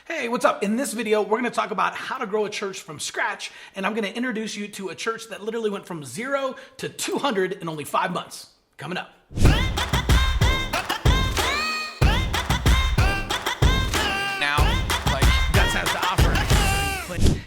Hey, what's up? In this video, we're going to talk about how to grow a church from scratch, and I'm going to introduce you to a church that literally went from 0 to 200 in only 5 months. Coming up. Jaxx has to offer.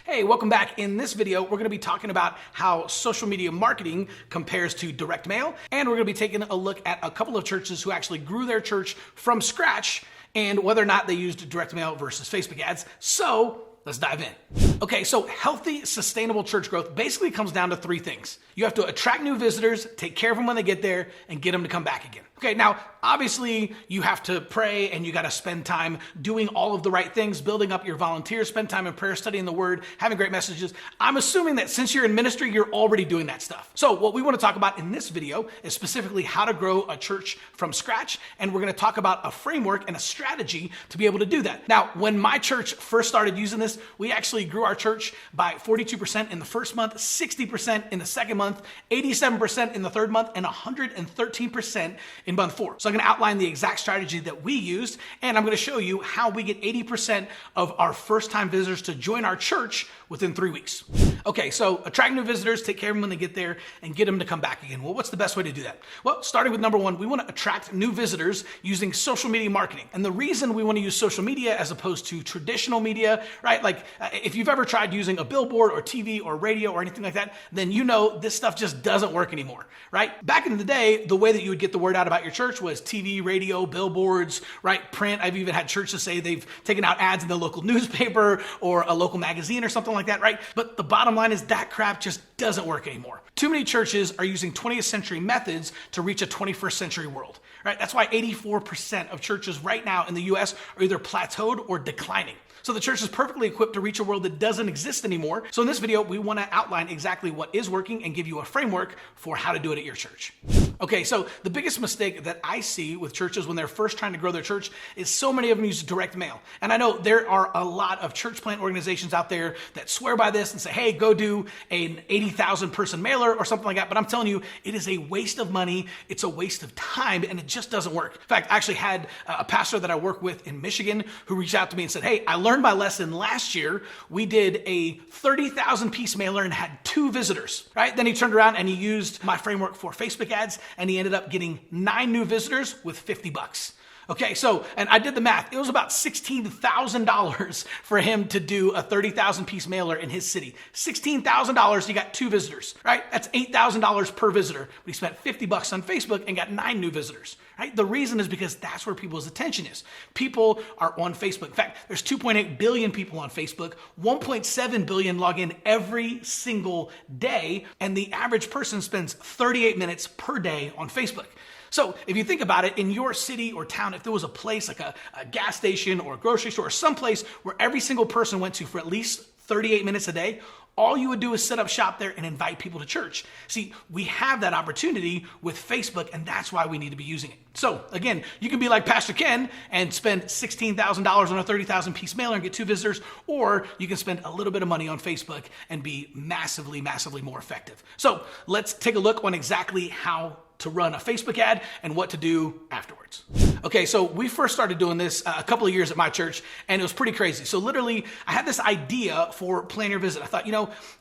Hey, welcome back. In this video, we're going to be talking about how social media marketing compares to direct mail, and we're going to be taking a look at a couple of churches who actually grew their church from scratch and whether or not they used direct mail versus Facebook ads. So let's dive in. Okay, so healthy, sustainable church growth basically comes down to three things. You have to attract new visitors, take care of them when they get there, and get them to come back again. Okay, now, obviously, you have to pray and you got to spend time doing all of the right things, building up your volunteers, spend time in prayer, studying the word, having great messages. I'm assuming that since you're in ministry, you're already doing that stuff. So what we want to talk about in this video is specifically how to grow a church from scratch. And we're going to talk about a framework and a strategy to be able to do that. Now, when my church first started using this, we actually grew our church by 42% in the first month, 60% in the second month, 87% in the third month, and 113% in month 4. So I'm going to outline the exact strategy that we used, and I'm going to show you how we get 80% of our first-time visitors to join our church within 3 weeks. Okay, so attract new visitors, take care of them when they get there, and get them to come back again. Well, what's the best way to do that? Well, starting with number one, we want to attract new visitors using social media marketing. And the reason we want to use social media as opposed to traditional media, right? Like if you've ever tried using a billboard or TV or radio or anything like that, then you know this stuff just doesn't work anymore, right? Back in the day, the way that you would get the word out about your church was TV, radio, billboards, right? Print. I've even had churches say they've taken out ads in the local newspaper or a local magazine or something like that, right? But the bottom line is that crap just doesn't work anymore. Too many churches are using 20th century methods to reach a 21st century world, right? That's why 84% of churches right now in the US are either plateaued or declining. So the church is perfectly equipped to reach a world that doesn't exist anymore. So in this video, we want to outline exactly what is working and give you a framework for how to do it at your church. Okay, so the biggest mistake that I see with churches when they're first trying to grow their church is so many of them use direct mail. And I know there are a lot of church plant organizations out there that swear by this and say, hey, go do an 80,000 person mailer or something like that. But I'm telling you, it is a waste of money. It's a waste of time, and it just doesn't work. In fact, I actually had a pastor that I work with in Michigan who reached out to me and said, hey, I learned my lesson last year. We did a 30,000 piece mailer and had 2 visitors, right? Then he turned around and he used my framework for Facebook ads, and he ended up getting 9 new visitors with $50. Okay, so, and I did the math. It was about $16,000 for him to do a 30,000 piece mailer in his city. $16,000, he got 2 visitors, right? That's $8,000 per visitor. But he spent $50 on Facebook and got 9 new visitors, right? The reason is because that's where people's attention is. People are on Facebook. In fact, there's 2.8 billion people on Facebook. 1.7 billion log in every single day. And the average person spends 38 minutes per day on Facebook. So if you think about it, in your city or town, if there was a place like a gas station or a grocery store or someplace where every single person went to for at least 38 minutes a day, all you would do is set up shop there and invite people to church. See, we have that opportunity with Facebook, and that's why we need to be using it. So again, you can be like Pastor Ken and spend $16,000 on a 30,000 piece mailer and get 2 visitors, or you can spend a little bit of money on Facebook and be massively, massively more effective. So let's take a look on exactly how to run a Facebook ad and what to do afterwards. Okay, so we first started doing this a couple of years at my church, and it was pretty crazy. So literally, I had this idea for Plan Your Visit. I thought,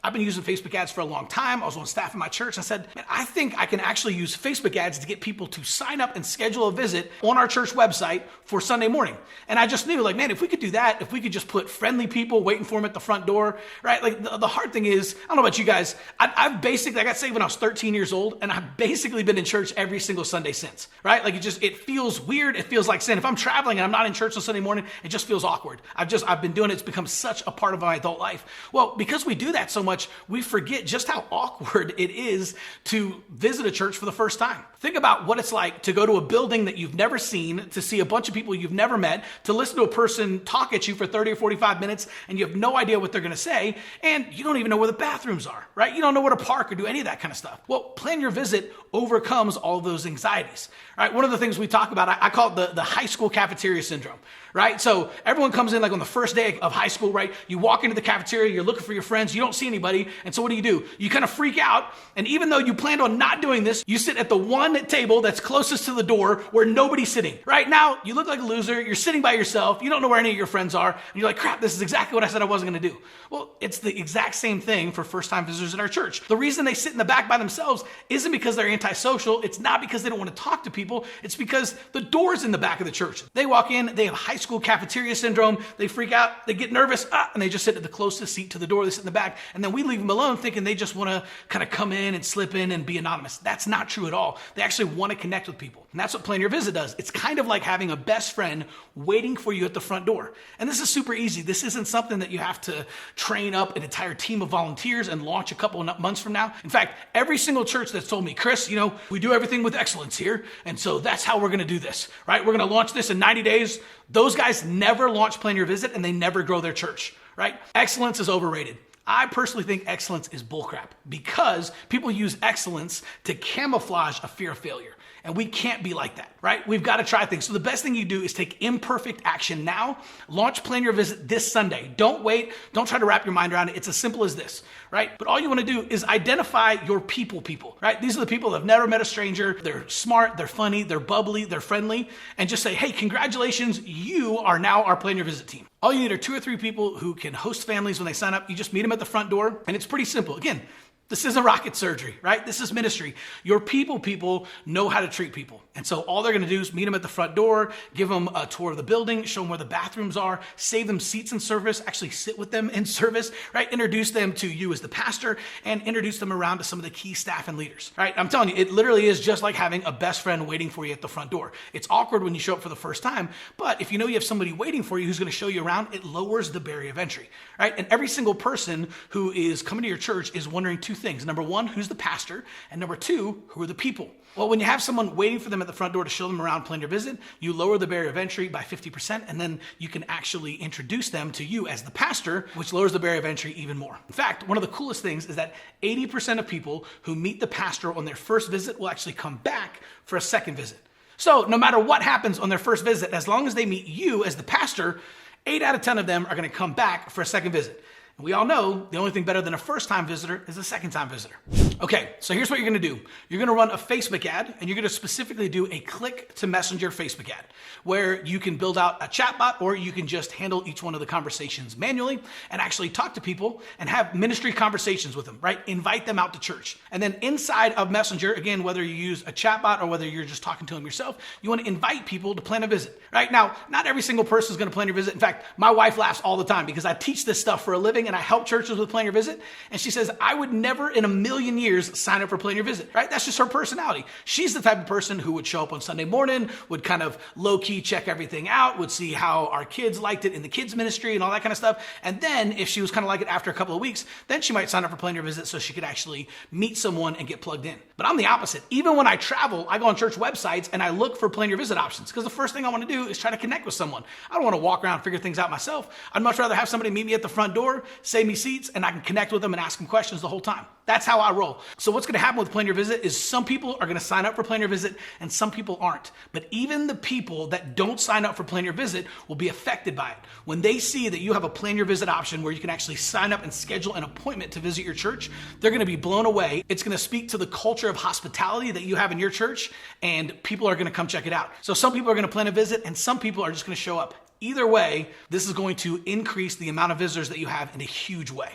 I've been using Facebook ads for a long time. I was on staff in my church. I said, man, I think I can actually use Facebook ads to get people to sign up and schedule a visit on our church website for Sunday morning. And I just knew, man, if we could do that, if we could just put friendly people waiting for them at the front door, right? Like the hard thing is, I don't know about you guys, I got saved when I was 13 years old, and I've basically been in church every single Sunday since, right? Like it feels weird. It feels like sin. If I'm traveling and I'm not in church on Sunday morning, it just feels awkward. I've been doing it. It's become such a part of my adult life. Well, because we do that so much, we forget just how awkward it is to visit a church for the first time. Think about what it's like to go to a building that you've never seen, to see a bunch of people you've never met, to listen to a person talk at you for 30 or 45 minutes, and you have no idea what they're going to say, and you don't even know where the bathrooms are, right? You don't know where to park or do any of that kind of stuff. Well, Plan Your Visit overcomes all of those anxieties, right? One of the things we talk about, I call it the high school cafeteria syndrome, right? So everyone comes in like on the first day of high school, right? You walk into the cafeteria, you're looking for your friends, you don't see anybody. And so what do? You kind of freak out. And even though you planned on not doing this, you sit at the one table that's closest to the door where nobody's sitting. Right now, you look like a loser. You're sitting by yourself. You don't know where any of your friends are. And you're like, crap, this is exactly what I said I wasn't going to do. Well, it's the exact same thing for first-time visitors in our church. The reason they sit in the back by themselves isn't because they're antisocial. It's not because they don't want to talk to people. It's because the door's in the back of the church. They walk in, they have high school cafeteria syndrome. They freak out, they get nervous, and they just sit at the closest seat to the door. They sit in the back, and then we leave them alone thinking they just want to kind of come in and slip in and be anonymous. That's not true at all. They actually want to connect with people. And that's what Plan Your Visit does. It's kind of like having a best friend waiting for you at the front door. And this is super easy. This isn't something that you have to train up an entire team of volunteers and launch a couple of months from now. In fact, every single church that's told me, Chris, we do everything with excellence here. And so that's how we're going to do this, right? We're going to launch this in 90 days. Those guys never launch Plan Your Visit and they never grow their church, right? Excellence is overrated. I personally think excellence is bullcrap because people use excellence to camouflage a fear of failure. And we can't be like that, right? We've got to try things. So the best thing you do is take imperfect action now. Launch Plan Your Visit this Sunday. Don't wait. Don't try to wrap your mind around it. It's as simple as this, right? But all you want to do is identify your people, right? These are the people that have never met a stranger. They're smart, they're funny, they're bubbly, they're friendly. And just say, hey, congratulations, you are now our Plan Your Visit team. All you need are 2 or 3 people who can host families when they sign up. You just meet them at the front door, and it's pretty simple. Again, this isn't rocket surgery, right? This is ministry. Your people know how to treat people. And so all they're going to do is meet them at the front door, give them a tour of the building, show them where the bathrooms are, save them seats in service, actually sit with them in service, right? Introduce them to you as the pastor and introduce them around to some of the key staff and leaders, right? I'm telling you, it literally is just like having a best friend waiting for you at the front door. It's awkward when you show up for the first time, but if you know you have somebody waiting for you who's going to show you around, it lowers the barrier of entry, right? And every single person who is coming to your church is wondering 2 things. Number 1, who's the pastor? And number 2, who are the people? Well, when you have someone waiting for them at the front door to show them around Plan Your Visit, you lower the barrier of entry by 50%, and then you can actually introduce them to you as the pastor, which lowers the barrier of entry even more. In fact, one of the coolest things is that 80% of people who meet the pastor on their first visit will actually come back for a second visit. So no matter what happens on their first visit, as long as they meet you as the pastor, 8 out of 10 of them are going to come back for a second visit. We all know the only thing better than a first-time visitor is a second-time visitor. Okay, so here's what you're gonna do. You're gonna run a Facebook ad, and you're gonna specifically do a click-to-messenger Facebook ad, where you can build out a chatbot, or you can just handle each one of the conversations manually and actually talk to people and have ministry conversations with them, right? Invite them out to church. And then inside of Messenger, again, whether you use a chatbot or whether you're just talking to them yourself, you wanna invite people to plan a visit, right? Now, not every single person is gonna plan your visit. In fact, my wife laughs all the time because I teach this stuff for a living and I help churches with Plan Your Visit. And she says, I would never in a million years sign up for Plan Your Visit, right? That's just her personality. She's the type of person who would show up on Sunday morning, would kind of low-key check everything out, would see how our kids liked it in the kids ministry and all that kind of stuff. And then if she was kind of like it after a couple of weeks, then she might sign up for Plan Your Visit so she could actually meet someone and get plugged in. But I'm the opposite. Even when I travel, I go on church websites and I look for Plan Your Visit options because the first thing I want to do is try to connect with someone. I don't want to walk around and figure things out myself. I'd much rather have somebody meet me at the front door, save me seats, and I can connect with them and ask them questions the whole time. That's how I roll. So what's going to happen with Plan Your Visit is some people are going to sign up for Plan Your Visit and some people aren't. But even the people that don't sign up for Plan Your Visit will be affected by it. When they see that you have a Plan Your Visit option where you can actually sign up and schedule an appointment to visit your church, they're going to be blown away. It's going to speak to the culture of hospitality that you have in your church, and people are going to come check it out. So some people are going to plan a visit and some people are just going to show up. Either way, this is going to increase the amount of visitors that you have in a huge way.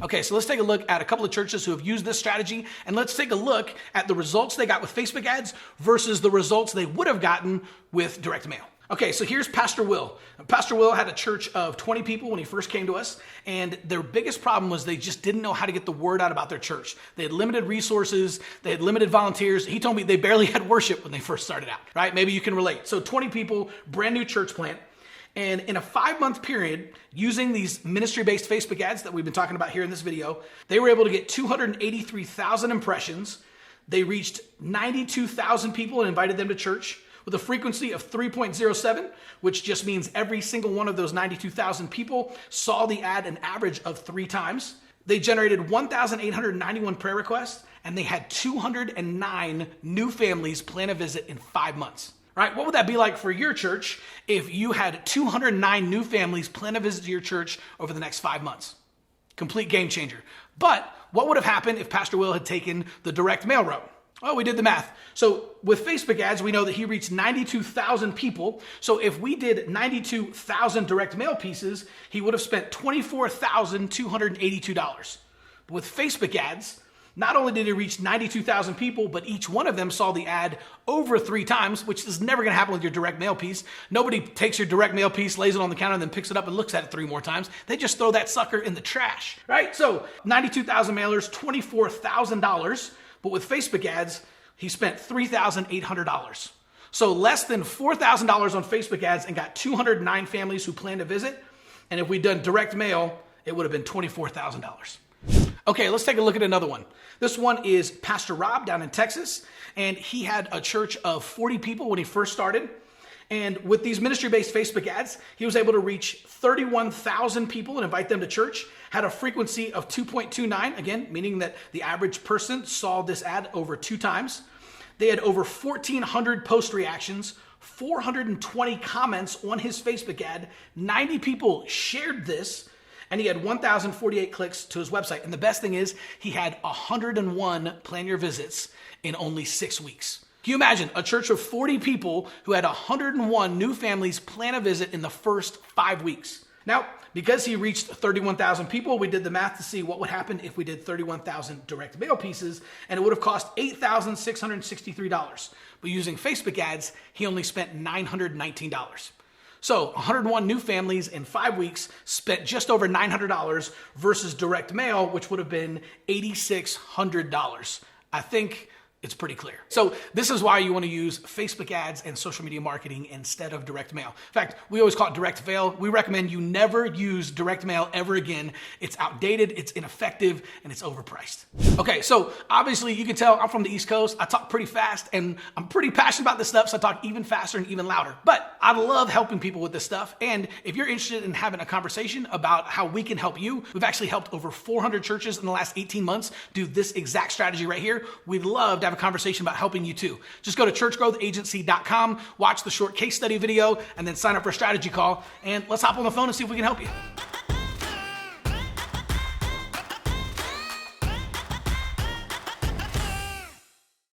Okay, so let's take a look at a couple of churches who have used this strategy, and let's take a look at the results they got with Facebook ads versus the results they would have gotten with direct mail. Okay, so here's Pastor Will. Pastor Will had a church of 20 people when he first came to us, and their biggest problem was they just didn't know how to get the word out about their church. They had limited resources, they had limited volunteers. He told me they barely had worship when they first started out, right? Maybe you can relate. So 20 people, brand new church plant. And in a 5-month period, using these ministry-based Facebook ads that we've been talking about here in this video, they were able to get 283,000 impressions. They reached 92,000 people and invited them to church with a frequency of 3.07, which just means every single one of those 92,000 people saw the ad an average of 3 times. They generated 1,891 prayer requests, and they had 209 new families plan a visit in 5 months. right? What would that be like for your church if you had 209 new families plan a visit to your church over the next 5 months? Complete game changer. But what would have happened if Pastor Will had taken the direct mail route? Oh, we did the math. So with Facebook ads, we know that he reached 92,000 people. So if we did 92,000 direct mail pieces, he would have spent $24,282. But with Facebook ads, not only did he reach 92,000 people, but each one of them saw the ad over 3 times, which is never going to happen with your direct mail piece. Nobody takes your direct mail piece, lays it on the counter, and then picks it up and looks at it 3 more times. They just throw that sucker in the trash, right? So 92,000 mailers, $24,000. But with Facebook ads, he spent $3,800. So less than $4,000 on Facebook ads and got 209 families who planned to visit. And if we'd done direct mail, it would have been $24,000. Okay, let's take a look at another one. This one is Pastor Rob down in Texas, and he had a church of 40 people when he first started. And with these ministry-based Facebook ads, he was able to reach 31,000 people and invite them to church, had a frequency of 2.29, again, meaning that the average person saw this ad over 2 times. They had over 1,400 post reactions, 420 comments on his Facebook ad, 90 people shared this, and he had 1,048 clicks to his website. And the best thing is he had 101 plan your visits in only 6 weeks. Can you imagine a church of 40 people who had 101 new families plan a visit in the first 5 weeks? Now, because he reached 31,000 people, we did the math to see what would happen if we did 31,000 direct mail pieces, and it would have cost $8,663. But using Facebook ads, he only spent $919. So 101 new families in 5 weeks spent just over $900 versus direct mail, which would have been $8,600. I think it's pretty clear. So this is why you want to use Facebook ads and social media marketing instead of direct mail. In fact, we always call it direct mail. We recommend you never use direct mail ever again. It's outdated, it's ineffective, and it's overpriced. Okay, so obviously you can tell I'm from the East Coast. I talk pretty fast and I'm pretty passionate about this stuff, so I talk even faster and even louder. But I love helping people with this stuff. And if you're interested in having a conversation about how we can help you, we've actually helped over 400 churches in the last 18 months do this exact strategy right here. We'd love to have a conversation about helping you too. Just go to churchgrowthagency.com, watch the short case study video, and then sign up for a strategy call, and let's hop on the phone and see if we can help you.